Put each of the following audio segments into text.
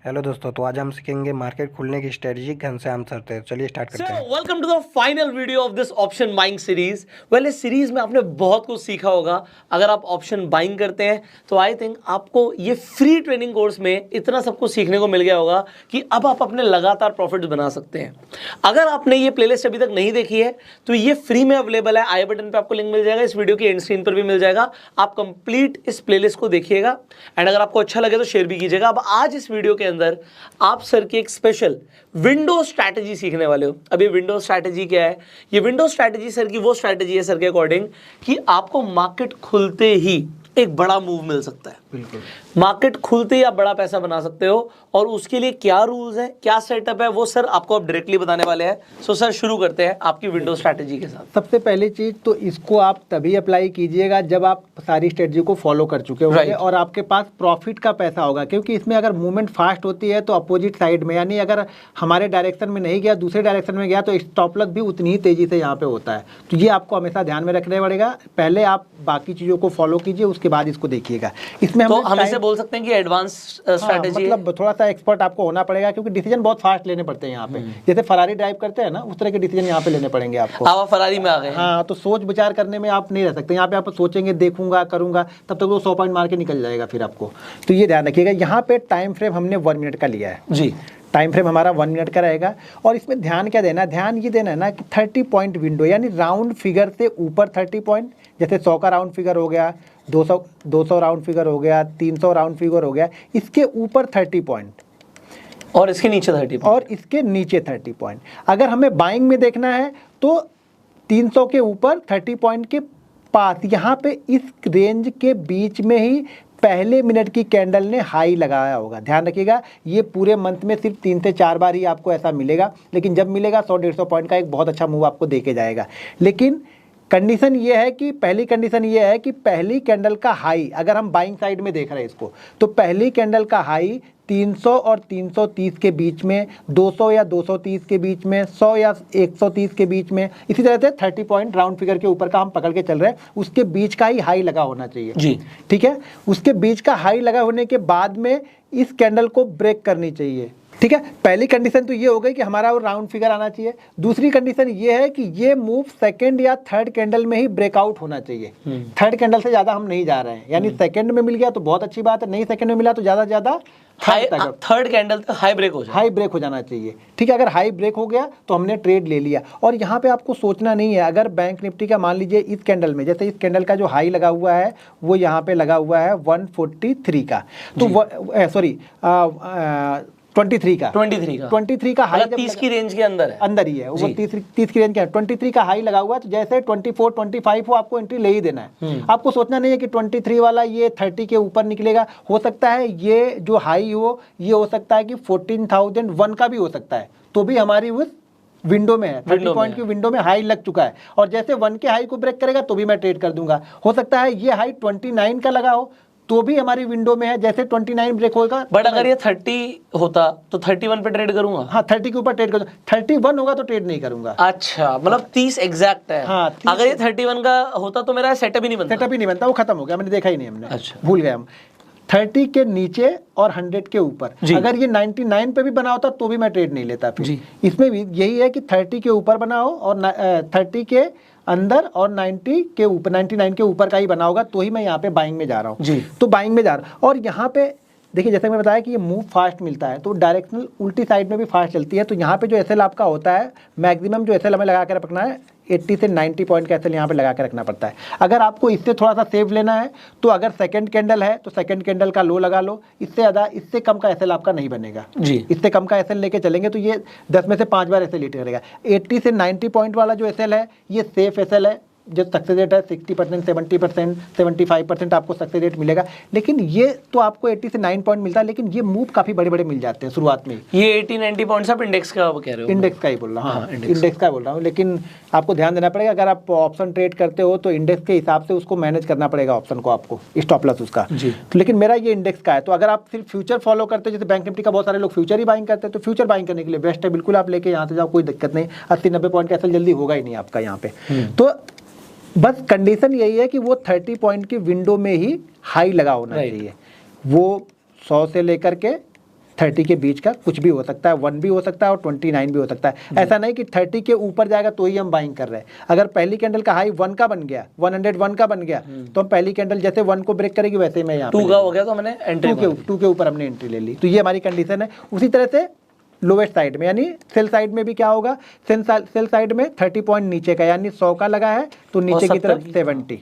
Hello दोस्तों, तो आज हम सीखेंगे मार्केट खुलने की स्ट्रेटजी घनश्याम सर से। चलिए स्टार्ट करते हैं। Welcome to the final video of this option buying series. Well, इस सीरीज में आपने बहुत कुछ सीखा होगा। अगर आप ऑप्शन बाइंग करते हैं तो आई थिंक आपको ये फ्री ट्रेनिंग कोर्स में इतना सब कुछ सीखने को मिल गया होगा कि अब आप अपने लगातार प्रॉफिट्स बना सकते हैं। अगर आपने ये प्लेलिस्ट अभी तक नहीं देखी है तो ये फ्री में अवेलेबल है। आई बटन पे आपको लिंक मिल जाएगा, इस वीडियो की एंड स्क्रीन पर भी मिल जाएगा। आप कंप्लीट इस प्लेलिस्ट को देखिएगा एंड अगर आपको अच्छा लगे तो शेयर भी कीजिएगा। अब आज इस वीडियो के अंदर आप सर की एक स्पेशल विंडो स्ट्रैटेजी सीखने वाले हो। अब ये विंडो स्ट्रैटेजी क्या है? ये विंडो स्ट्रैटेजी सर की वो स्ट्रैटेजी है सर के अकॉर्डिंग कि आपको मार्केट खुलते ही एक बड़ा मूव मिल सकता है। बिल्कुल, मार्केट खुलते ही आप बड़ा पैसा बना सकते हो और उसके लिए क्या रूल्स हैं, क्या सेटअप है, वो सर आपको अब डायरेक्टली बताने वाले हैं। सो सर शुरू करते हैं आपकी विंडो स्ट्रैटेजी के साथ। सबसे पहली चीज तो इसको आप तभी अप्लाई कीजिएगा जब आप सारी स्ट्रेटजी को फॉलो कर चुके होंगे Right. और आपके पास प्रॉफिट का पैसा होगा, क्योंकि इसमें अगर मूवमेंट फास्ट होती है तो अपोजिट साइड में, यानी अगर हमारे डायरेक्शन में नहीं गया दूसरे डायरेक्शन में गया तो स्टॉप लॉस भी उतनी ही तेजी से यहाँ पे होता है। तो ये आपको हमेशा ध्यान में रखना पड़ेगा। पहले आप बाकी चीजों को फॉलो कीजिए, उसके बाद इसको देखिएगा। इसमें तो हम इसे बोल सकते हैं कि एडवांस स्ट्रैटेजी है। मतलब थोड़ा सा एक्सपर्ट आपको होना पड़ेगा, क्योंकि डिसीजन बहुत फास्ट लेने पड़ते हैं यहाँ पे। जैसे फरारी ड्राइव करते हैं ना, उस तरह के डिसीजन यहाँ पे लेने पड़ेंगे आपको। आप फरारी में आ गए हैं। हाँ, तो सोच विचार करने में आप नहीं रह सकते। यहाँ पे आप सोचेंगे, देखूंगा, करूंगा, तब तक वो 100 पॉइंट मार के निकल जाएगा फिर आपको। तो ये ध्यान रखिएगा। यहाँ पे टाइम फ्रेम हमने 1 मिनट का लिया है जी। टाइम फ्रेम हमारा 1 मिनट का रहेगा। और इसमें ध्यान क्या देना है? ध्यान ये देना है ना कि 30 पॉइंट विंडो, यानी राउंड फिगर से ऊपर 30 पॉइंट। जैसे 100 का राउंड फिगर हो गया, 200 राउंड फिगर हो गया, 300 राउंड फिगर हो गया, इसके ऊपर 30 पॉइंट और इसके नीचे 30 और इसके नीचे 30 पॉइंट। अगर हमें बाइंग में देखना है तो 300 के ऊपर 30 पॉइंट के पास, यहाँ पे इस रेंज के बीच में ही पहले मिनट की कैंडल ने हाई लगाया होगा। ध्यान रखिएगा, ये पूरे मंथ में सिर्फ 3 से 4 बार ही आपको ऐसा मिलेगा, लेकिन जब मिलेगा 100-150 पॉइंट का एक बहुत अच्छा मूव आपको देके जाएगा। लेकिन कंडीशन ये है कि पहली कंडीशन ये है कि पहली कैंडल का हाई, अगर हम बाइंग साइड में देख रहे हैं इसको, तो पहली कैंडल का हाई 300 और 330 के बीच में, 200 या 230 के बीच में, 100 या 130 के बीच में, इसी तरह से 30 पॉइंट राउंड फिगर के ऊपर का हम पकड़ के चल रहे हैं, उसके बीच का ही हाई लगा होना चाहिए जी। ठीक है। उसके बीच का हाई लगा होने के बाद में इस कैंडल को ब्रेक करनी चाहिए। ठीक है, पहली कंडीशन तो ये हो गई कि हमारा वो राउंड फिगर आना चाहिए। दूसरी कंडीशन ये है कि ये मूव सेकंड या थर्ड कैंडल में ही ब्रेकआउट होना चाहिए। थर्ड कैंडल से ज्यादा हम नहीं जा रहे हैं, यानी सेकंड में मिल गया तो बहुत अच्छी बात है, नहीं सेकंड में मिला तो ज्यादा से ज्यादा थर्ड कैंडल तक हाई ब्रेक हो जाए। हाई ब्रेक हो जाना चाहिए। ठीक है, अगर हाई ब्रेक हो गया तो हमने ट्रेड ले लिया। और यहाँ पे आपको सोचना नहीं है, अगर बैंक निफ्टी का मान लीजिए इस कैंडल में, जैसे इस कैंडल का जो हाई लगा हुआ है वो यहाँ पे लगा हुआ है 143 का, तो सॉरी 23 का हाई, 30 की रेंज के अंदर है, अंदर ही है वो, 30 की रेंज का है। 23 का हाई लगा हुआ है, तो जैसे 24 25 हो आपको एंट्री ले ही देना है। आपको सोचना नहीं है कि 23 वाला ये 30 के ऊपर निकलेगा। हो सकता है ये जो हाई हो, ये हो सकता है कि 14,001 का भी हो सकता है, तो भी हमारी उस विंडो में है, 30 पॉइंट की विंडो में हाई लग चुका है। और जैसे 1 के हाई को ब्रेक करेगा तो भी मैं ट्रेड कर दूंगा। हो सकता है ये हाई 29 का लगा हो तो भी हमारी विंडो में है, जैसे 29 ब्रेक होगा। बट अगर ये 30 होता तो 31 पे ट्रेड करूंगा। हाँ, 30 के ऊपर ट्रेड करूंगा, 31 होगा तो ट्रेड नहीं करूंगा। अच्छा, मतलब 30 एग्जैक्ट है। हाँ, 30 अगर ये 31 का होता तो मेरा सेटअप ही नहीं बनता। सेटअप ही नहीं बनता, वो खत्म हो गया, मैंने देखा ही नहीं, हमने अच्छा, भूल गए हम। 30 के नीचे और 100 के ऊपर, अगर ये 99 पे भी बना होता तो भी मैं ट्रेड नहीं लेता फिर। इसमें भी यही है कि 30 के ऊपर बना हो और 30 के अंदर और 90 के ऊपर, 99 के ऊपर का ही बना होगा तो ही मैं यहाँ पे बाइंग में जा रहा हूँ। तो बाइंग में जा रहा हूँ। और यहाँ पे देखिए, जैसे मैंने बताया कि ये मूव फास्ट मिलता है, तो डायरेक्शनल उल्टी साइड में भी फास्ट चलती है। तो यहाँ पे जो एसएल आपका होता है, मैक्सिमम जो एसएल हमें लगा कर रखना है 80 से 90 पॉइंट का एसएल यहाँ पे लगा के रखना पड़ता है। अगर आपको इससे थोड़ा सा सेव लेना है तो अगर सेकंड कैंडल है तो सेकंड कैंडल का लो लगा लो। इससे ज़्यादा, इससे कम का एसएल आपका नहीं बनेगा जी। इससे कम का एसएल लेके चलेंगे तो ये 10 में से 5 बार एसएल हिट करेगा। 80 से 90 पॉइंट वाला जो एसएल है ये सेफ एसएल है, जो सक्सेस रेट है 60%, 70%, 75% आपको सक्सेस रेट मिलेगा। लेकिन ये तो आपको 80 से 9 पॉइंट मिलता है, लेकिन ये मूव काफी बड़े बड़े मिल जाते हैं शुरुआत में। ये 80-90 पॉइंट्स आप इंडेक्स का कह रहे हो? इंडेक्स का ही बोल रहा हूँ। हाँ, इंडेक्स का बोल रहा हूँ। लेकिन आपको ध्यान देना पड़ेगा, अगर आप ऑप्शन ट्रेड करते हो तो इंडेक्स के हिसाब से उसको मैनेज करना पड़ेगा, ऑप्शन को आपको, स्टॉप लॉस उसका। तो लेकिन मेरा ये इंडेक्स का है। तो अगर आप सिर्फ फ्यूचर फॉलो करते हो, जैसे बैंक निफ्टी का बहुत सारे लोग फ्यूचर ही बाइंग करते हैं, तो फ्यूचर बाइंग करने के लिए बेस्ट है, बिल्कुल आप लेके यहाँ से जाओ, कोई दिक्कत नहीं। 80-90 पॉइंट का एसएल जल्दी होगा ही नहीं आपका यहाँ पे। तो बस कंडीशन यही है कि वो 30 पॉइंट की विंडो में ही हाई लगा होना चाहिए। वो 100 से लेकर के 30 के बीच का कुछ भी हो सकता है, 1 भी हो सकता है और 29 भी हो सकता है। ऐसा नहीं कि 30 के ऊपर जाएगा तो ही हम बाइंग कर रहे हैं। अगर पहली कैंडल का हाई 1 का बन गया, 101 का बन गया, तो हम पहली कैंडल जैसे 1 को ब्रेक करेगी वैसे मैं यहाँ 2 का हो गया तो मैंने एंट्री 2 के ऊपर हमने एंट्री ले ली। तो ये हमारी कंडीशन है। उसी तरह से लोवेस्ट साइड में यानी सेल साइड में भी क्या होगा, सेल साइड में 30 पॉइंट नीचे का यानी 100 का लगा है तो नीचे की तरफ 70,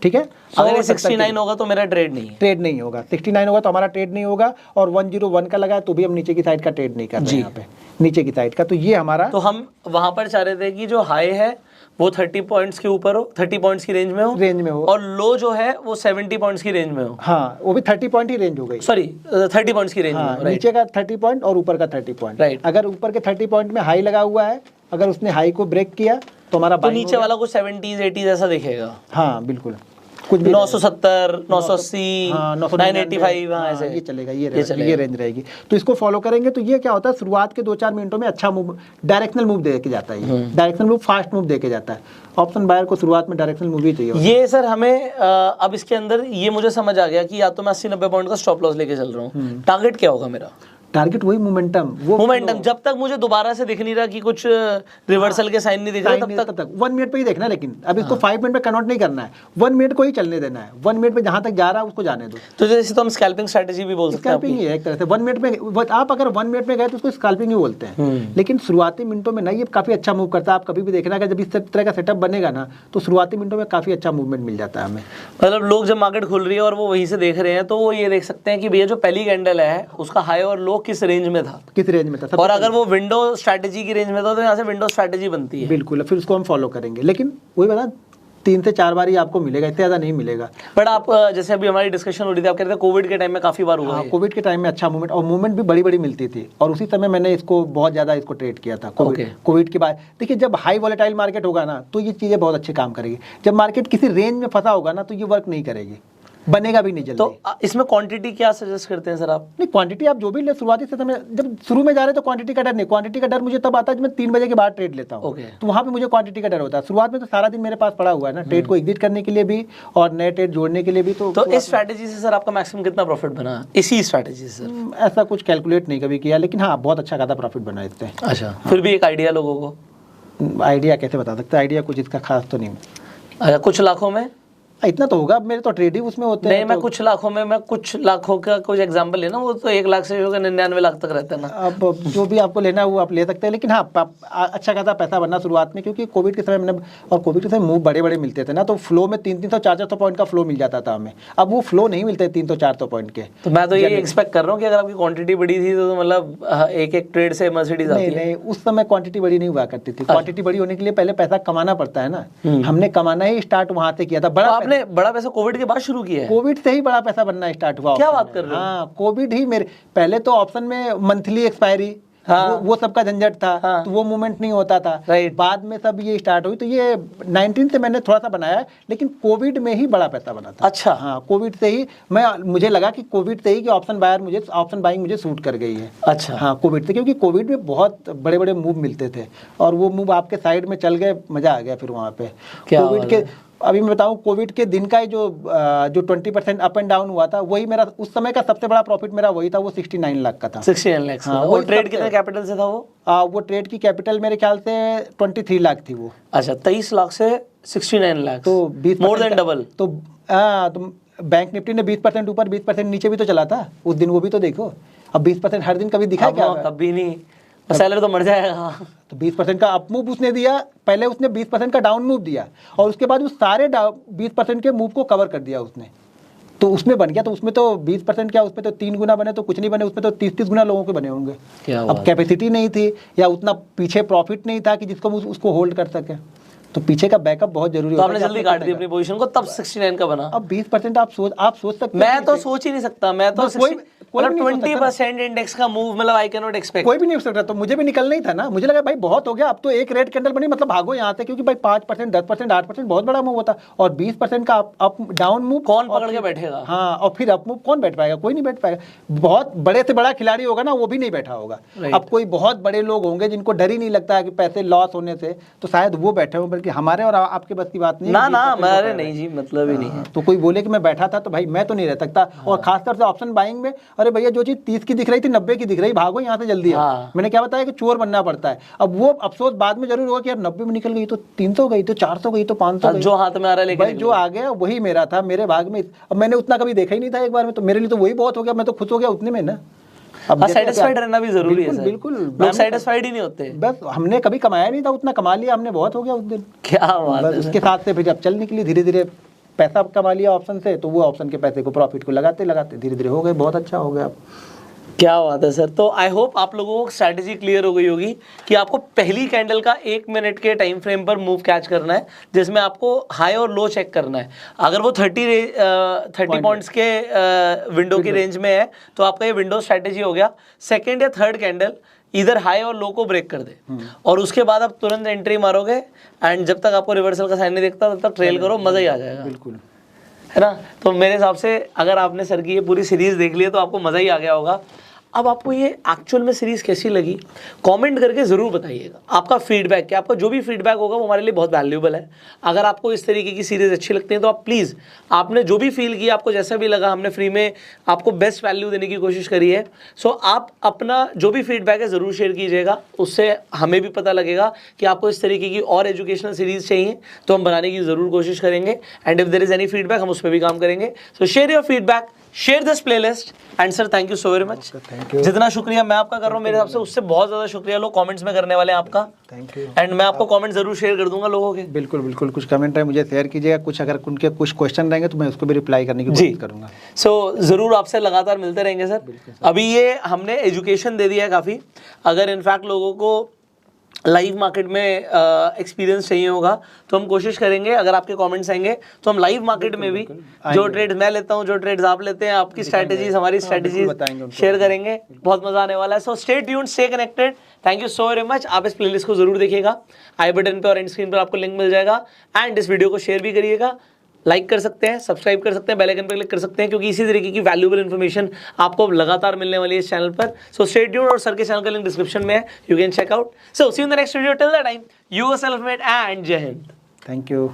ठीक है। अगर ये 69 होगा तो मेरा ट्रेड नहीं है, ट्रेड नहीं होगा। 69 होगा तो हमारा ट्रेड नहीं होगा और 101 का लगा है तो भी हम नीचे की साइड का ट्रेड नहीं कर रहे हैं यहाँ पे, नीचे की साइड का। तो ये हमारा, तो हम वहां पर चाह रहे थे कि जो हाई है वो 30 पॉइंट्स के ऊपर हो, 30 पॉइंट्स की रेंज में हो और लो जो है वो 70 पॉइंट्स की रेंज में हो। हाँ, वो भी 30 पॉइंट ही रेंज हो गई, सॉरी 30 पॉइंट्स की रेंज में हो, नीचे का 30 पॉइंट और ऊपर का 30 पॉइंट। राइट। अगर ऊपर के 30 पॉइंट में हाई लगा हुआ है, अगर उसने हाई को ब्रेक किया तो हमारा तो नीचे वाला कुछ 70s 80s ऐसा दिखेगा। हाँ बिल्कुल, कुछ 970, 980, 985, ऐसे ये चलेगा, ये रेंज रहेगी। तो इसको फॉलो करेंगे तो ये क्या होता है, शुरुआत के 2-4 मिनटों में अच्छा मूव, डायरेक्शनल मूव दे के जाता है। ये डायरेक्शनल मूव, फास्ट मूव दे के जाता है। ऑप्शन बायर को शुरुआत में डायरेक्शनल मूव ही चाहिए। ये सर हमें अब इसके अंदर ये मुझे समझ आ गया कि या तो मैं 80-90 पॉइंट का स्टॉप लॉस लेके चल रहा हूँ, टारगेट क्या होगा मेरा? टारगेट वही मोमेंटम, वो मोमेंटम जब तक मुझे दोबारा से दिख नहीं रहा कि कुछ रिवर्सल के साइन नहीं दिख रहा तब तक 1 मिनट पे ही देखना। लेकिन अब इसको 5 मिनट पे कन्वर्ट नहीं करना है, 1 मिनट को ही चलने देना है। 1 मिनट पे जहां तक जा रहा है उसको जाने दो। तो जैसे तो हम स्कैल्पिंग स्ट्रेटजी भी बोल सकते हैं। स्कैल्पिंग ही है एक तरह से। 1 मिनट में आप अगर 1 मिनट में गए तो उसको स्कैल्पिंग ही बोलते हैं। लेकिन शुरुआती मिनटों में नहीं, ये काफी अच्छा मूव करता है। आप कभी भी देखना कि जब इस तरह का सेटअप बनेगा ना तो शुरुआती मिनटों में काफी अच्छा मूवमेंट मिल जाता है हमें। मतलब लोग जब मार्केट खुल रही है और वो वहीं से देख रहे हैं तो वो ये देख सकते हैं कि भैया जो पहली कैंडल है उसका हाई और लो किस रेंज में था, किस रेंज में था। और अगर वो विंडो स्ट्रैटेजी की रेंज में था तो यहाँ से विंडो स्ट्रैटेजी बनती है। बिल्कुल, फिर उसको हम फॉलो करेंगे। लेकिन वही बता, 3 से 4 बार ही आपको मिलेगा, इससे ज्यादा नहीं मिलेगा। बट आप जैसे अभी हमारी डिस्कशन हो रही थी, आप कह रहे थे कोविड के टाइम में काफी बार हुआ है। कोविड के टाइम में अच्छा मूवमेंट, और मूवमेंट भी बड़ी बड़ी मिलती थी, और उसी समय मैंने इसको बहुत ज्यादा इसको ट्रेड किया था। कोविड के बाद देखिए, जब हाई वॉलेटाइल मार्केट होगा ना तो ये चीजें बहुत अच्छे काम करेगी। जब मार्केट किसी रेंज में फंसा होगा ना तो ये वर्क नहीं करेगी, बनेगा भी नहीं जल्दी। तो इसमें क्वांटिटी क्या सजेस्ट करते हैं सर आप? नहीं, क्वांटिटी आप जो भी ले, शुरुआती से समय जब शुरू में जा रहे हैं तो क्वांटिटी का डर नहीं। क्वांटिटी का डर मुझे तब आता है जब मैं 3 बजे के बाद ट्रेड लेता हूँ। तो वहाँ पे मुझे क्वांटिटी का डर होता है। शुरुआत में तो सारा दिन मेरे पास पड़ा हुआ है ना, ट्रेड को एग्जिट करने के लिए भी और नए ट्रेड जोड़ने के लिए भी। तो इस स्ट्रैटेजी से सर आपका मैक्सिमम कितना प्रॉफिट बना? इसी स्ट्रैटेजी से सर? ऐसा कुछ कैलकुलेट नहीं कभी किया, लेकिन हाँ बहुत अच्छा खासा प्रॉफिट बना इससे। अच्छा, फिर भी एक आइडिया लोगों को? आइडिया कैसे बता सकते हैं, आइडिया कुछ इसका खास तो नहीं। अच्छा, कुछ लाखों में इतना तो होगा, मेरे तो ट्रेड ही उसमें होते हैं। नहीं, मैं कुछ लाखों में, मैं कुछ लाखों का कुछ एग्जांपल लेना, वो तो 1 लाख से होगा 99 लाख तक रहता है ना। अब जो भी आपको लेना है वो आप ले सकते हैं, लेकिन हाँ अच्छा खासा पैसा बनना शुरुआत में, क्योंकि कोविड के समय मैंने, और कोविड के समय मूव बड़े बड़े मिलते थे ना, तो फ्लो में 300 400 पॉइंट का फ्लो मिल जाता था हमें। अब वो फ्लो नहीं मिलते 300 400 पॉइंट के। तो मैं तो ये एक्सपेक्ट कर रहा हूँ कि अगर आपकी क्वांटिटी बड़ी थी तो मतलब एक ट्रेड से मर्सिडीज आती है। नहीं, उस समय क्वांटिटी बड़ी नहीं हुआ करती थी। क्वांटिटी बड़ी होने के लिए पहले पैसा कमाना पड़ता है ना। हमने कमाना ही स्टार्ट वहां से किया था। आपने बड़ा पैसा कोविड के बाद शुरू किया है? कोविड से ही बड़ा पैसा बनना स्टार्ट हुआ। क्या बात कर रहे हो? हाँ, कोविड ही मेरे पहले तो ऑप्शन में मंथली एक्सपायरी, हाँ, वो सबका झंझट था, हाँ, तो वो मूवमेंट नहीं होता था। बाद में सब ये स्टार्ट हुई, तो ये 19 से मैंने थोड़ा सा बनाया, लेकिन कोविड में ही बड़ा पैसा बना था। अच्छा, हाँ, कोविड से ही मुझे लगा कि कोविड से ही कि ऑप्शन बाइंग मुझे सूट कर गई है। अच्छा, हाँ, कोविड से, क्योंकि कोविड में बहुत बड़े बड़े मूव मिलते थे और वो मूव आपके साइड में चल गए, मजा आ गया फिर वहाँ पे। कोविड के अभी मैं बताऊं, कोविड के दिन का ही जो 20% अप एंड डाउन हुआ था, वही मेरा उस समय का सबसे बड़ा प्रॉफिट मेरा वही था। वो 69 लाख का था। 69 लाख। हाँ, वो ट्रेड कितने कैपिटल से था वो? वो ट्रेड की कैपिटल मेरे ख्याल से 23 लाख थी वो। अच्छा, 23 लाख से 69 लाख, तो 20 मोर देन डबल। तो बैंक निफ्टी ने 20% ऊपर 20% नीचे भी तो चला था उस दिन, वो भी तो देखो। अब 20% हर दिन कभी दिखा क्या? कभी नहीं, सेलर तो मर जाएगा। तो 20% का अप मूव उसने दिया, पहले उसने 20% का डाउन मूव दिया, और उसके बाद उस सारे 20% के मूव को कवर कर दिया उसने। तो उसमें बन गया, तो उसमें तो 20% क्या, उसमें तो 3 गुना बने तो कुछ नहीं बने, उसमें तो 30 गुना लोगों के बने होंगे। अब कैपेसिटी नहीं थी या उतना पीछे प्रॉफिट नहीं था कि जिसको उसको होल्ड कर सके। तो पीछे का बैकअप बहुत जरूरी होता है। तो आपने जल्दी काट दी अपनी पोजीशन को, तब 69 का बना। अब 20% आप सोच सकते हैं। मैं तो सोच ही नहीं सकता। मैं तो 20% इंडेक्स का मूव, मतलब आई कैन नॉट एक्सपेक्ट। कोई भी नहीं हो सकता। तो मुझे भी निकलना ही था ना। मुझे लगा भाई बहुत हो गया, अब तो एक रेड कैंडल बनी, मतलब भागो यहाँ से, क्योंकि भाई 5%, 10%, 8% बहुत बड़ा मूव होता, और 20% का अप डाउन मूव कौन पकड़ के बैठेगा? हाँ, और फिर अप मूव कौन बैठ पाएगा? कोई नहीं बैठ पाएगा। बहुत बड़े से बड़ा खिलाड़ी होगा ना, वो भी नहीं बैठा होगा। अब कोई बहुत बड़े लोग होंगे जिनको डर ही नहीं लगता है कि पैसे लॉस होने से, तो शायद वो बैठे होंगे। कि हमारे और आपके बस की बात नहीं है ना कि ना 20% हमारे ऑफर है। नहीं जी, मतलब ही नहीं है। तो कोई बोले कि मैं बैठा था तो भाई मैं तो नहीं रह सकता। और खासकर से ऑप्शन बाइंग में, अरे भैया जो चीज 30 की दिख रही थी 90 की दिख रही, भागो यहाँ से जल्दी। हाँ। मैंने क्या बताया कि चोर बनना पड़ता है। अब वो अफसोस बाद में जरूर होगा कि यार 90 में निकल गई तो 300 गई तो 400 गई तो 500 गई। जो हाथ में आ रहा है लेके भाई जो आ गया वही मेरा था, मेरे भाग में। अब मैंने उतना कभी देखा ही नहीं था एक बार में, तो मेरे लिए तो वही बहुत हो गया, मैं तो खुश हो गया उतने में ना। अब देखो सेटिस्फाइड क्या- रहना भी जरूरी है बिल्कुल सर। बिल्कुल। लोग सेटिस्फाइड ही नहीं होते। बस हमने कभी कमाया नहीं था, उतना कमा लिया हमने, बहुत हो गया उस दिन। क्या बात बस है उसके साथ से फिर जब चल निकली धीरे धीरे, पैसा कमा लिया ऑप्शन से, तो वो ऑप्शन के पैसे को प्रॉफिट को लगाते लगाते धीरे धीरे हो गए, बहुत अच्छा हो गया। क्या बात है सर। तो आई होप आप लोगों को स्ट्रैटेजी क्लियर हो गई होगी कि आपको पहली कैंडल का 1 मिनट के टाइम फ्रेम पर मूव कैच करना है, जिसमें आपको हाई और लो चेक करना है। अगर वो 30 पॉइंट्स के विंडो की रेंज में है तो आपका ये विंडो स्ट्रैटेजी हो गया। सेकेंड या थर्ड कैंडल इधर हाई और लो को ब्रेक कर दे और उसके बाद आप तुरंत एंट्री मारोगे, एंड जब तक आपको रिवर्सल का साइन नहीं दिखता तब तक ट्रेल करो, मजा ही आ जाएगा। बिल्कुल है ना। तो मेरे हिसाब से अगर आपने सर की ये पूरी सीरीज देख ली है तो आपको मज़ा ही आ गया होगा। अब आपको ये एक्चुअल में सीरीज़ कैसी लगी कमेंट करके ज़रूर बताइएगा। आपका फीडबैक, क्या आपका जो भी फीडबैक होगा वो हमारे लिए बहुत वैल्यूएबल है। अगर आपको इस तरीके की सीरीज़ अच्छी लगती है तो आप प्लीज़, आपने जो भी फील किया, आपको जैसा भी लगा, हमने फ्री में आपको बेस्ट वैल्यू देने की कोशिश करी है। सो आप अपना जो भी फीडबैक है ज़रूर शेयर कीजिएगा, उससे हमें भी पता लगेगा कि आपको इस तरीके की और एजुकेशनल सीरीज़ चाहिए तो हम बनाने की ज़रूर कोशिश करेंगे। And if there is any feedback हम उस पर भी काम करेंगे। So share your feedback, share this playlist. And sir thank you so very much. जितना शुक्रिया मैं आपका कर रहा हूँ मेरे हिसाब से उससे बहुत ज़्यादा शुक्रिया लोग कमेंट्स में करने वाले हैं आपका। Thank you. एंड मैं आपको कमेंट जरूर शेयर कर दूंगा लोगों के। बिल्कुल बिल्कुल, कुछ कमेंट है मुझे शेयर कीजिएगा, कुछ अगर उनके कुछ क्वेश्चन रहेंगे तो मैं उसको भी रिप्लाई करने की कोशिश करूंगा। सो ज़रूर आपसे लगातार मिलते रहेंगे सर। अभी ये हमने एजुकेशन दे दिया है काफ़ी। अगर इनफैक्ट लोगों को लाइव मार्केट में एक्सपीरियंस चाहिए होगा तो हम कोशिश करेंगे, अगर आपके कमेंट्स आएंगे तो हम लाइव मार्केट में भी जो ट्रेड्स मैं लेता हूँ, जो ट्रेड्स आप लेते हैं, आपकी स्ट्रैटेजीज, हमारी स्ट्रैटेजीज शेयर करेंगे। बहुत मजा आने वाला है। सो stay tuned, stay connected. Thank you so very much. आप इस प्लेलिस्ट को जरूर देखिएगा, आई बटन पे और एंड स्क्रीन पर आपको लिंक मिल जाएगा। एंड इस वीडियो को शेयर भी करिएगा, लाइक कर सकते हैं, सब्सक्राइब कर सकते हैं, बेल आइकन पर क्लिक कर सकते हैं, क्योंकि इसी तरीके की वैल्यूएबल इन्फॉर्मेशन आपको लगातार मिलने वाली है इस चैनल पर। सो स्टे ट्यून्ड, और सर के चैनल का लिंक डिस्क्रिप्शन में है, you can check out. So see you in the next video. Till that time, you are self made and Jai Hind. Thank you.